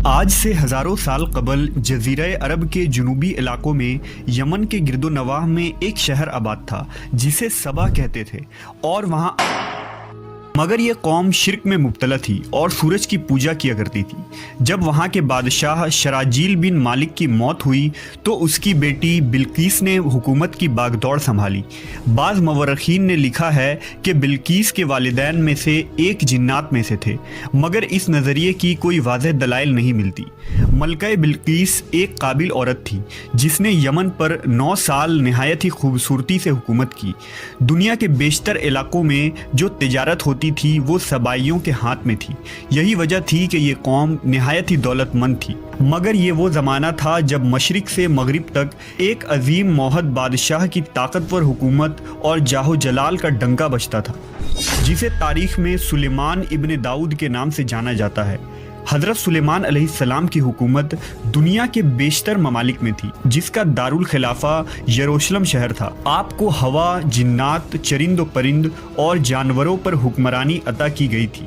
آج سے ہزاروں سال قبل جزیرہ عرب کے جنوبی علاقوں میں یمن کے گرد و نواح میں ایک شہر آباد تھا جسے سبا کہتے تھے، اور وہاں مگر یہ قوم شرک میں مبتلا تھی اور سورج کی پوجا کیا کرتی تھی۔ جب وہاں کے بادشاہ شراجیل بن مالک کی موت ہوئی تو اس کی بیٹی بلقیس نے حکومت کی باغ دوڑ سنبھالی۔ بعض مورخین نے لکھا ہے کہ بلقیس کے والدین میں سے ایک جنات میں سے تھے، مگر اس نظریے کی کوئی واضح دلائل نہیں ملتی۔ ملکہ بلقیس ایک قابل عورت تھی جس نے یمن پر 9 سال نہایت ہی خوبصورتی سے حکومت کی۔ دنیا کے بیشتر علاقوں میں جو تجارت ہوتی تھی وہ سبائیوں کے ہاتھ میں تھی۔ یہی وجہ تھی کہ یہ قوم نہایت ہی دولت مند تھی، مگر یہ وہ زمانہ تھا جب مشرق سے مغرب تک ایک عظیم موحد بادشاہ کی طاقتور حکومت اور جاہ و جلال کا ڈنکا بجتا تھا، جسے تاریخ میں سلیمان ابن داؤد کے نام سے جانا جاتا ہے۔ حضرت سلیمان علیہ السلام کی حکومت دنیا کے بیشتر ممالک میں تھی، جس کا دارالخلافہ یروشلم شہر تھا۔ آپ کو ہوا، جنات، چرند و پرند اور جانوروں پر حکمرانی عطا کی گئی تھی۔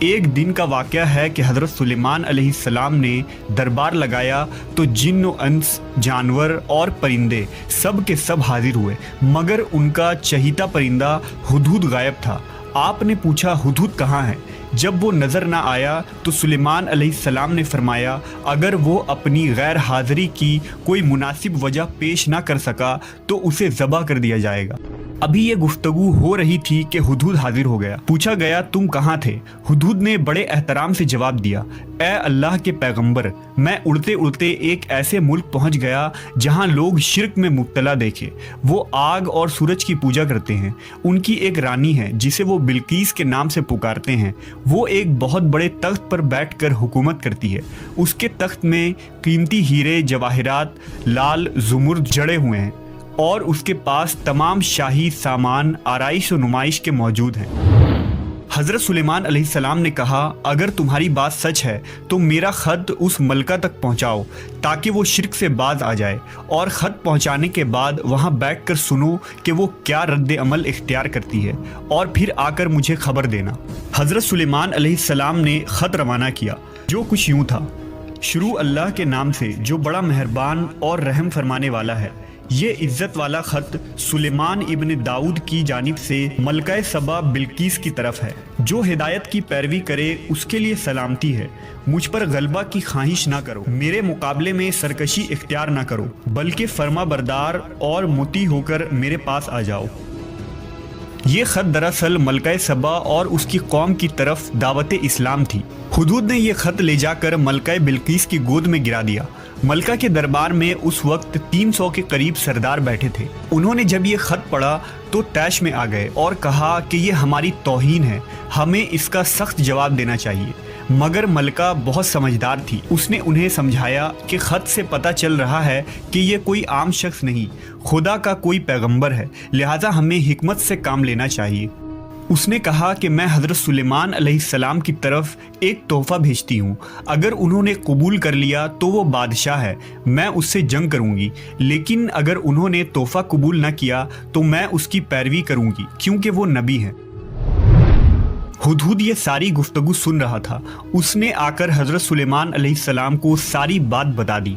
ایک دن کا واقعہ ہے کہ حضرت سلیمان علیہ السلام نے دربار لگایا تو جن و انس، جانور اور پرندے سب کے سب حاضر ہوئے، مگر ان کا چہیتا پرندہ ہدہد غائب تھا۔ آپ نے پوچھا ہدہد کہاں ہے؟ جب وہ نظر نہ آیا تو سلیمان علیہ السلام نے فرمایا اگر وہ اپنی غیر حاضری کی کوئی مناسب وجہ پیش نہ کر سکا تو اسے ذبح کر دیا جائے گا۔ ابھی یہ گفتگو ہو رہی تھی کہ ہدہد حاضر ہو گیا۔ پوچھا گیا تم کہاں تھے؟ ہدہد نے بڑے احترام سے جواب دیا، اے اللہ کے پیغمبر، میں اڑتے اڑتے ایک ایسے ملک پہنچ گیا جہاں لوگ شرک میں مبتلا دیکھے۔ وہ آگ اور سورج کی پوجا کرتے ہیں۔ ان کی ایک رانی ہے جسے وہ بلقیس کے نام سے پکارتے ہیں۔ وہ ایک بہت بڑے تخت پر بیٹھ کر حکومت کرتی ہے۔ اس کے تخت میں قیمتی ہیرے جواہرات لال زمرد جڑے ہوئے ہیں، اور اس کے پاس تمام شاہی سامان آرائش و نمائش کے موجود ہیں۔ حضرت سلیمان علیہ السلام نے کہا اگر تمہاری بات سچ ہے تو میرا خط اس ملکہ تک پہنچاؤ تاکہ وہ شرک سے باز آ جائے، اور خط پہنچانے کے بعد وہاں بیٹھ کر سنو کہ وہ کیا رد عمل اختیار کرتی ہے، اور پھر آ کر مجھے خبر دینا۔ حضرت سلیمان علیہ السلام نے خط روانہ کیا، جو کچھ یوں تھا: شروع اللہ کے نام سے جو بڑا مہربان اور رحم فرمانے والا ہے۔ یہ عزت والا خط سلیمان ابن داؤد کی جانب سے ملکہ سبا بلقیس کی طرف ہے۔ جو ہدایت کی پیروی کرے اس کے لیے سلامتی ہے۔ مجھ پر غلبہ کی خواہش نہ کرو، میرے مقابلے میں سرکشی اختیار نہ کرو، بلکہ فرما بردار اور مطیع ہو کر میرے پاس آ جاؤ۔ یہ خط دراصل ملکہ سبا اور اس کی قوم کی طرف دعوت اسلام تھی۔ ہدہد نے یہ خط لے جا کر ملکہ بلقیس کی گود میں گرا دیا۔ ملکہ کے دربار میں اس وقت 300 کے قریب سردار بیٹھے تھے۔ انہوں نے جب یہ خط پڑھا تو طیش میں آ گئے اور کہا کہ یہ ہماری توہین ہے، ہمیں اس کا سخت جواب دینا چاہیے۔ مگر ملکہ بہت سمجھدار تھی، اس نے انہیں سمجھایا کہ خط سے پتہ چل رہا ہے کہ یہ کوئی عام شخص نہیں، خدا کا کوئی پیغمبر ہے، لہٰذا ہمیں حکمت سے کام لینا چاہیے۔ اس نے کہا کہ میں حضرت سلیمان علیہ السلام کی طرف ایک تحفہ بھیجتی ہوں، اگر انہوں نے قبول کر لیا تو وہ بادشاہ ہے، میں اس سے جنگ کروں گی، لیکن اگر انہوں نے تحفہ قبول نہ کیا تو میں اس کی پیروی کروں گی کیونکہ وہ نبی ہیں۔ ہدہد یہ ساری گفتگو سن رہا تھا۔ اس نے آ کر حضرت سلیمان علیہ السلام کو ساری بات بتا دی۔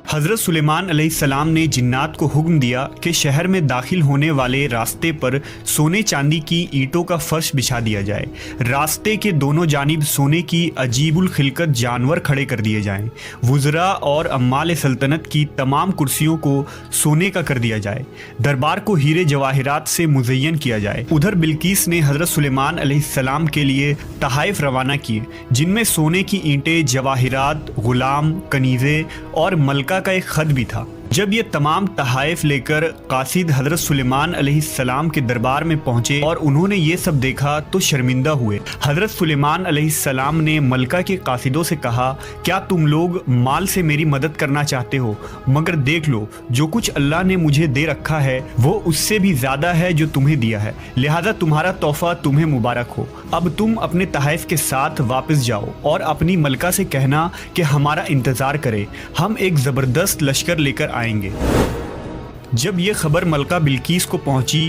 حضرت سلیمان علیہ السلام نے جنات کو حکم دیا کہ شہر میں داخل ہونے والے راستے پر سونے چاندی کی اینٹوں کا فرش بچھا دیا جائے۔ راستے کے دونوں جانب سونے کی عجیب الخلقت جانور کھڑے کر دیے جائیں۔ وزراء اور عمال سلطنت کی تمام کرسیوں کو سونے کا کر دیا جائے۔ دربار کو ہیرے جواہرات سے مزین کیا جائے۔ ادھر بلقیس نے حضرت سلیمان علیہ السلام کے لیے تحائف روانہ کیے، جن میں سونے کی اینٹیں، جواہرات، غلام، کنیزیں اور ملکہ کا ایک خط بھی تھا۔ جب یہ تمام تحائف لے کر قاصد حضرت سلیمان علیہ السلام کے دربار میں پہنچے اور انہوں نے یہ سب دیکھا تو شرمندہ ہوئے۔ حضرت سلیمان علیہ السلام نے ملکہ کے قاصدوں سے کہا کیا تم لوگ مال سے میری مدد کرنا چاہتے ہو؟ مگر دیکھ لو جو کچھ اللہ نے مجھے دے رکھا ہے وہ اس سے بھی زیادہ ہے جو تمہیں دیا ہے، لہذا تمہارا تحفہ تمہیں مبارک ہو۔ اب تم اپنے تحائف کے ساتھ واپس جاؤ اور اپنی ملکہ سے کہنا کہ ہمارا انتظار کرے، ہم ایک زبردست لشکر لے کر آئیں گے۔ جب یہ خبر ملکہ بلقیس کو پہنچی